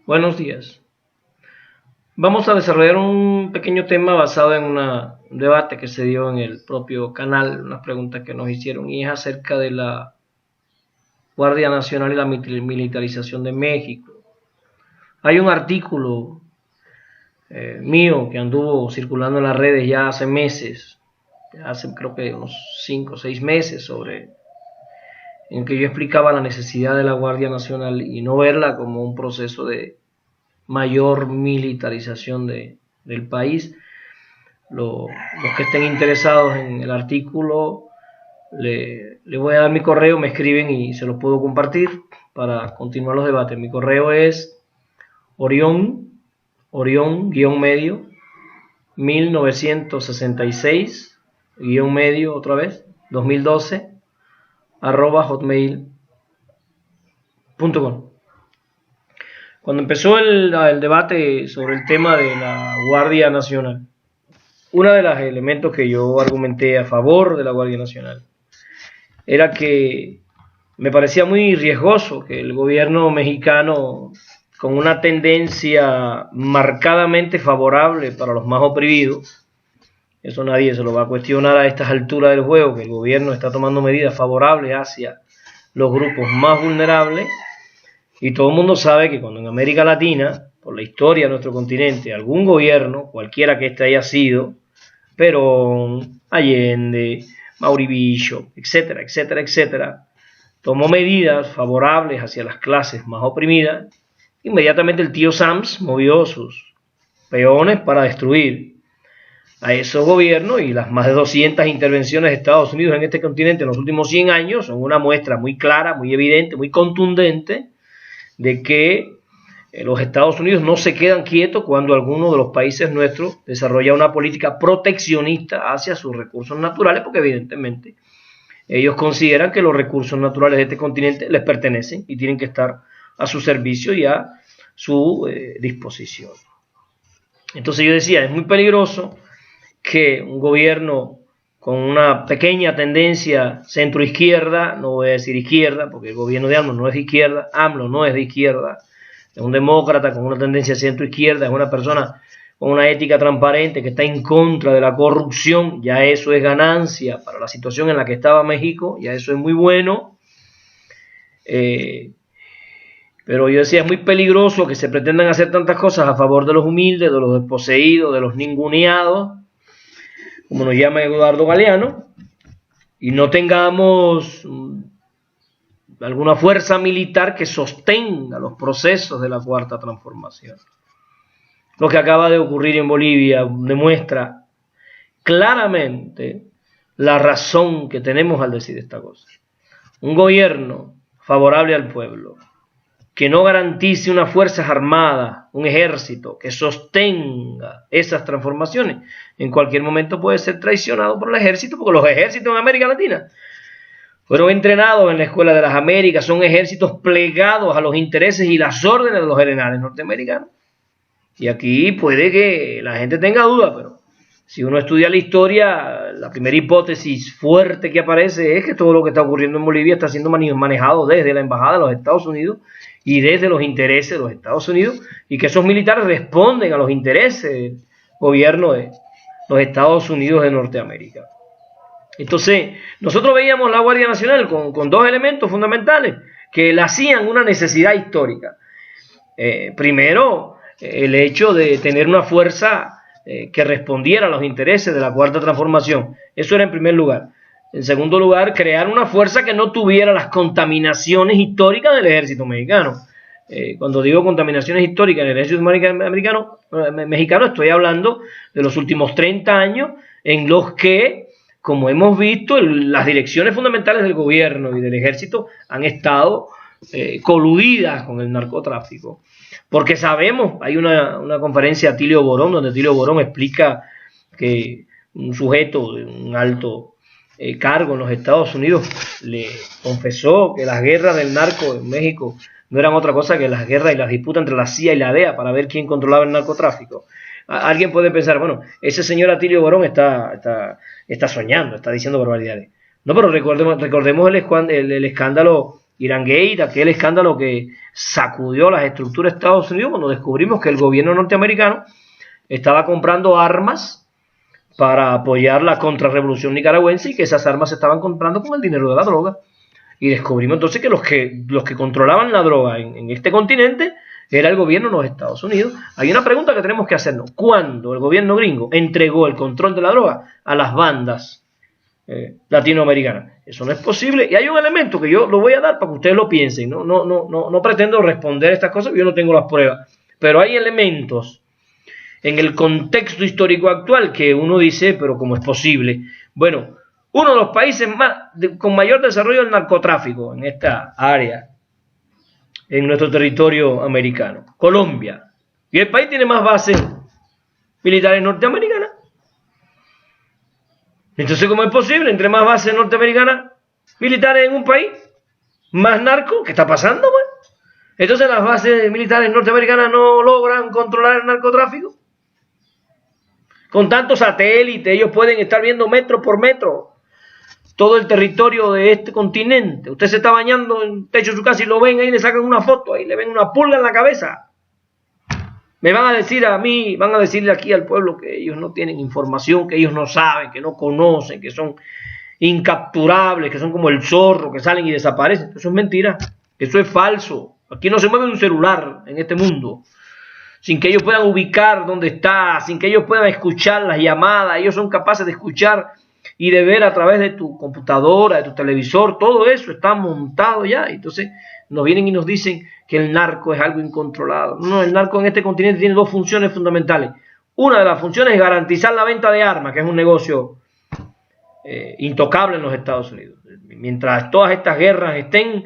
Buenos días. Vamos a desarrollar un pequeño tema basado en un debate que se dio en el propio canal, unas preguntas que nos hicieron, y es acerca de la Guardia Nacional y la militarización de México. Hay un artículo mío que anduvo circulando en las redes ya hace meses, hace creo que unos 5 o 6 meses, en que yo explicaba la necesidad de la Guardia Nacional y no verla como un proceso de mayor militarización del país. Los que estén interesados en el artículo, le voy a dar mi correo, me escriben y se los puedo compartir para continuar los debates. Mi correo es Orión-medio 1966-medio otra vez 2012 @hotmail.com. Cuando empezó el debate sobre el tema de la Guardia Nacional, uno de los elementos que yo argumenté a favor de la Guardia Nacional era que me parecía muy riesgoso que el gobierno mexicano, con una tendencia marcadamente favorable para los más oprimidos, eso nadie se lo va a cuestionar a estas alturas del juego, que el gobierno está tomando medidas favorables hacia los grupos más vulnerables, y todo el mundo sabe que cuando en América Latina, por la historia de nuestro continente, algún gobierno, cualquiera que este haya sido, Perón, Allende, Maurivillo, etcétera, etcétera, etcétera, tomó medidas favorables hacia las clases más oprimidas, inmediatamente el tío Sams movió sus peones para destruir a esos gobiernos, y las más de 200 intervenciones de Estados Unidos en este continente en los últimos 100 años son una muestra muy clara, muy evidente, muy contundente de que los Estados Unidos no se quedan quietos cuando alguno de los países nuestros desarrolla una política proteccionista hacia sus recursos naturales, porque evidentemente ellos consideran que los recursos naturales de este continente les pertenecen y tienen que estar a su servicio y a su disposición. Entonces yo decía, es muy peligroso que un gobierno con una pequeña tendencia centro-izquierda, no voy a decir izquierda, porque el gobierno de AMLO no es de izquierda, AMLO no es de izquierda, es un demócrata con una tendencia centro-izquierda, es una persona con una ética transparente que está en contra de la corrupción. Ya eso es ganancia para la situación en la que estaba México, ya eso es muy bueno. Pero yo decía, es muy peligroso que se pretendan hacer tantas cosas a favor de los humildes, de los desposeídos, de los ninguneados, como nos llama Eduardo Galeano, y no tengamos alguna fuerza militar que sostenga los procesos de la cuarta transformación. Lo que acaba de ocurrir en Bolivia demuestra claramente la razón que tenemos al decir esta cosa. Un gobierno favorable al pueblo, que no garantice unas fuerzas armadas, un ejército que sostenga esas transformaciones, en cualquier momento puede ser traicionado por el ejército, porque los ejércitos en América Latina fueron entrenados en la Escuela de las Américas, son ejércitos plegados a los intereses y las órdenes de los generales norteamericanos. Y aquí puede que la gente tenga dudas, pero si uno estudia la historia, la primera hipótesis fuerte que aparece es que todo lo que está ocurriendo en Bolivia está siendo manejado desde la Embajada de los Estados Unidos y desde los intereses de los Estados Unidos, y que esos militares responden a los intereses del gobierno de los Estados Unidos de Norteamérica. Entonces, nosotros veíamos la Guardia Nacional con dos elementos fundamentales que la hacían una necesidad histórica. Primero, el hecho de tener una fuerza que respondiera a los intereses de la cuarta transformación. Eso era en primer lugar. En segundo lugar, crear una fuerza que no tuviera las contaminaciones históricas del ejército mexicano. Cuando digo contaminaciones históricas del ejército mexicano, estoy hablando de los últimos 30 años en los que, como hemos visto, las direcciones fundamentales del gobierno y del ejército han estado coludidas con el narcotráfico. Porque sabemos, hay una conferencia de Atilio Borón, donde Atilio Borón explica que un sujeto de un alto cargo en los Estados Unidos le confesó que las guerras del narco en México no eran otra cosa que las guerras y las disputas entre la CIA y la DEA para ver quién controlaba el narcotráfico. Alguien puede pensar, bueno, ese señor Atilio Borón está soñando, está diciendo barbaridades. No, pero recordemos el escándalo Irangate, aquel escándalo que sacudió las estructuras de Estados Unidos cuando descubrimos que el gobierno norteamericano estaba comprando armas para apoyar la contrarrevolución nicaragüense y que esas armas se estaban comprando con el dinero de la droga. Y descubrimos entonces que los que controlaban la droga en este continente era el gobierno de los Estados Unidos. Hay una pregunta que tenemos que hacernos. ¿Cuándo el gobierno gringo entregó el control de la droga a las bandas latinoamericanas? Eso no es posible. Y hay un elemento que yo lo voy a dar para que ustedes lo piensen. No pretendo responder estas cosas, yo no tengo las pruebas. Pero hay elementos en el contexto histórico actual que uno dice, pero ¿cómo es posible? Bueno, uno de los países con mayor desarrollo del narcotráfico en esta área, en nuestro territorio americano, Colombia. Y el país tiene más bases militares norteamericanas. Entonces, ¿cómo es posible? Entre más bases norteamericanas militares en un país, más narco. ¿Qué está pasando, pues? Entonces, las bases militares norteamericanas no logran controlar el narcotráfico. Con tantos satélites, ellos pueden estar viendo metro por metro todo el territorio de este continente. Usted se está bañando en el techo de su casa y lo ven ahí, le sacan una foto, ahí le ven una pulga en la cabeza. Me van a decir a mí, van a decirle aquí al pueblo que ellos no tienen información, que ellos no saben, que no conocen, que son incapturables, que son como el zorro, que salen y desaparecen. Eso es mentira, eso es falso. Aquí no se mueve un celular en este mundo sin que ellos puedan ubicar dónde está, sin que ellos puedan escuchar las llamadas. Ellos son capaces de escuchar y de ver a través de tu computadora, de tu televisor. Todo eso está montado ya. Entonces nos vienen y nos dicen que el narco es algo incontrolado. No, el narco en este continente tiene dos funciones fundamentales. Una de las funciones es garantizar la venta de armas, que es un negocio intocable en los Estados Unidos. Mientras todas estas guerras estén,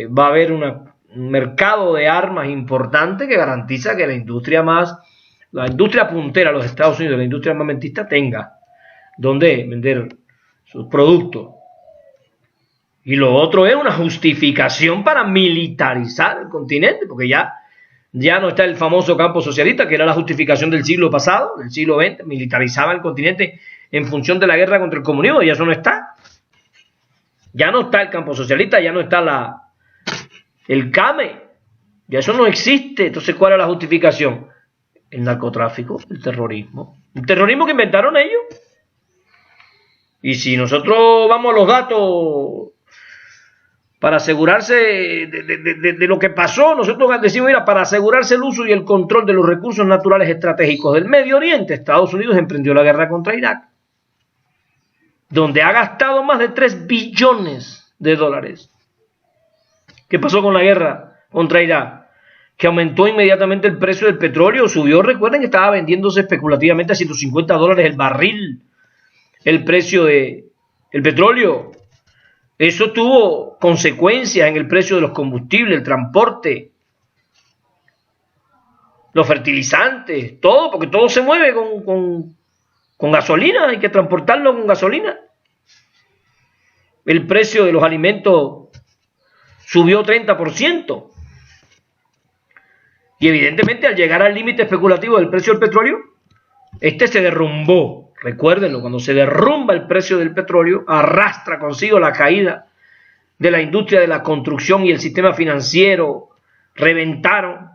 va a haber un mercado de armas importante que garantiza que la industria puntera de los Estados Unidos, la industria armamentista, tenga donde vender sus productos. Y lo otro es una justificación para militarizar el continente, porque ya no está el famoso campo socialista, que era la justificación del siglo pasado, del siglo XX, militarizaba el continente en función de la guerra contra el comunismo, y eso no está. Ya no está el campo socialista, ya no está el CAME, ya eso no existe. Entonces, ¿cuál es la justificación? El narcotráfico, el terrorismo que inventaron ellos. Y si nosotros vamos a los datos para asegurarse de lo que pasó, nosotros decimos, mira, para asegurarse el uso y el control de los recursos naturales estratégicos del Medio Oriente, Estados Unidos emprendió la guerra contra Irak, donde ha gastado más de 3 billones de dólares. ¿Qué pasó con la guerra contra Irak? Que aumentó inmediatamente el precio del petróleo, subió, recuerden que estaba vendiéndose especulativamente a $150 el barril, el precio del petróleo. Eso tuvo consecuencias en el precio de los combustibles, el transporte, los fertilizantes, todo, porque todo se mueve con gasolina, hay que transportarlo con gasolina. El precio de los alimentos subió 30%. Y evidentemente al llegar al límite especulativo del precio del petróleo, este se derrumbó. Recuérdenlo, cuando se derrumba el precio del petróleo, arrastra consigo la caída de la industria de la construcción y el sistema financiero. Reventaron.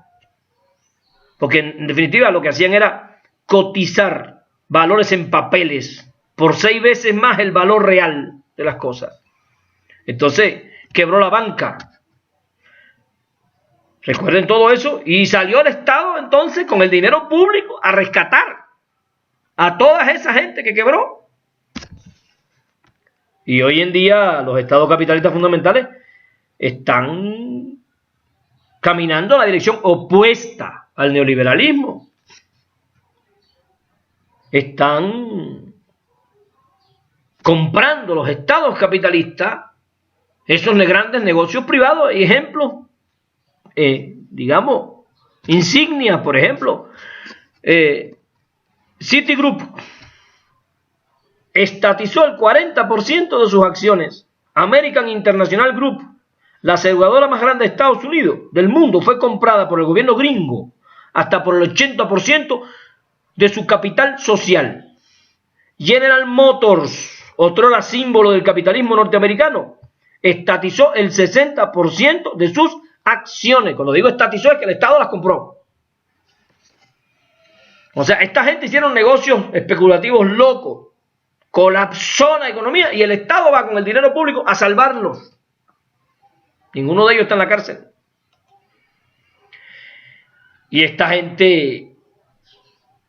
Porque en definitiva lo que hacían era cotizar valores en papeles por 6 veces más el valor real de las cosas. Entonces quebró la banca. Recuerden todo eso. Y salió el Estado entonces con el dinero público a rescatar a toda esa gente que quebró. Y hoy en día los estados capitalistas fundamentales están caminando en la dirección opuesta al neoliberalismo. Están comprando los estados capitalistas esos grandes negocios privados. Y ejemplos, digamos, insignias, por ejemplo, Citigroup estatizó el 40% de sus acciones. American International Group, la aseguradora más grande de Estados Unidos, del mundo, fue comprada por el gobierno gringo hasta por el 80% de su capital social. General Motors, otrora símbolo del capitalismo norteamericano, estatizó el 60% de sus acciones. Cuando digo estatizó es que el Estado las compró. O sea, esta gente hicieron negocios especulativos locos, colapsó la economía y el Estado va con el dinero público a salvarlos. Ninguno de ellos está en la cárcel. Y esta gente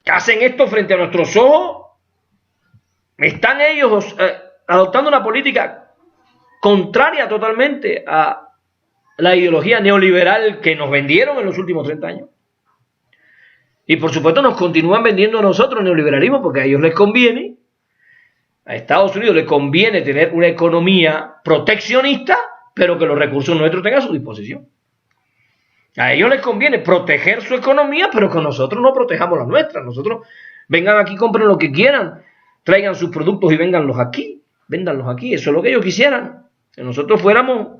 que hacen esto frente a nuestros ojos, están ellos adoptando una política contraria totalmente a la ideología neoliberal que nos vendieron en los últimos 30 años. Y por supuesto nos continúan vendiendo a nosotros neoliberalismo porque a ellos les conviene, a Estados Unidos les conviene tener una economía proteccionista, pero que los recursos nuestros tengan a su disposición. A ellos les conviene proteger su economía, pero que nosotros no protejamos la nuestra. Nosotros vengan aquí, compren lo que quieran, traigan sus productos y véndanlos aquí. Eso es lo que ellos quisieran. Que nosotros fuéramos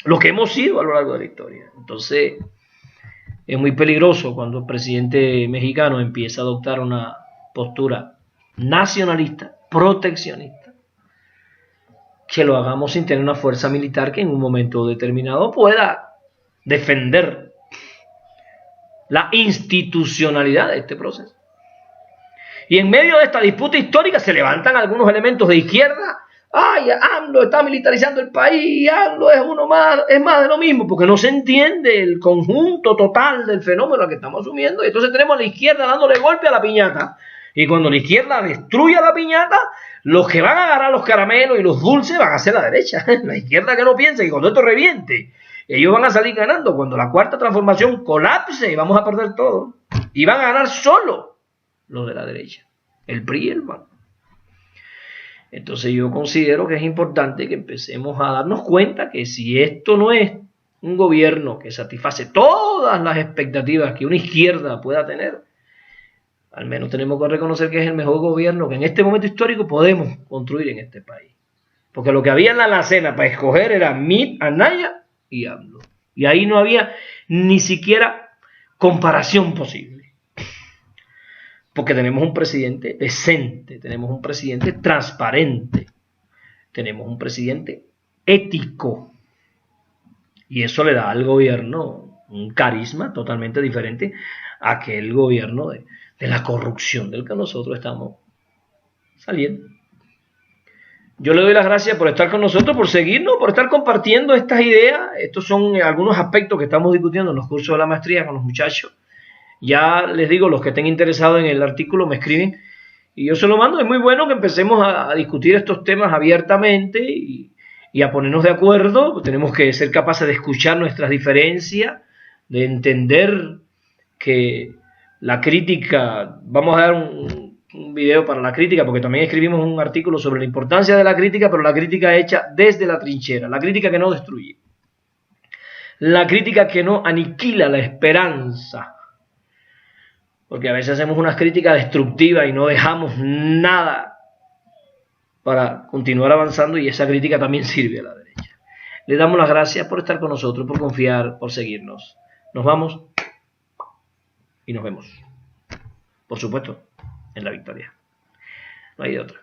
lo que hemos sido a lo largo de la historia. Entonces, es muy peligroso cuando el presidente mexicano empieza a adoptar una postura nacionalista, proteccionista, que lo hagamos sin tener una fuerza militar que en un momento determinado pueda defender la institucionalidad de este proceso. Y en medio de esta disputa histórica se levantan algunos elementos de izquierda. ¡Ay, AMLO está militarizando el país! ¡AMLO es más de lo mismo! Porque no se entiende el conjunto total del fenómeno que estamos asumiendo. Y entonces tenemos a la izquierda dándole golpe a la piñata. Y cuando la izquierda destruye la piñata, los que van a agarrar los caramelos y los dulces van a ser la derecha. La izquierda que no piensa que cuando esto reviente, ellos van a salir ganando. Cuando la cuarta transformación colapse, vamos a perder todo. Y van a ganar solo los de la derecha, el PRI y el PAN. Entonces yo considero que es importante que empecemos a darnos cuenta que si esto no es un gobierno que satisface todas las expectativas que una izquierda pueda tener, al menos tenemos que reconocer que es el mejor gobierno que en este momento histórico podemos construir en este país. Porque lo que había en la alacena para escoger era Mitt, Anaya y AMLO. Y ahí no había ni siquiera comparación posible. Porque tenemos un presidente decente, tenemos un presidente transparente, tenemos un presidente ético. Y eso le da al gobierno un carisma totalmente diferente a aquel gobierno de la corrupción del que nosotros estamos saliendo. Yo le doy las gracias por estar con nosotros, por seguirnos, por estar compartiendo estas ideas. Estos son algunos aspectos que estamos discutiendo en los cursos de la maestría con los muchachos. Ya les digo, los que estén interesados en el artículo me escriben y yo se lo mando. Es muy bueno que empecemos a discutir estos temas abiertamente y a ponernos de acuerdo. Tenemos que ser capaces de escuchar nuestras diferencias, de entender que la crítica, vamos a dar un video para la crítica, porque también escribimos un artículo sobre la importancia de la crítica, pero la crítica hecha desde la trinchera, la crítica que no destruye, la crítica que no aniquila la esperanza. Porque a veces hacemos unas críticas destructivas y no dejamos nada para continuar avanzando y esa crítica también sirve a la derecha. Les damos las gracias por estar con nosotros, por confiar, por seguirnos. Nos vamos y nos vemos. Por supuesto, en la victoria. No hay de otra.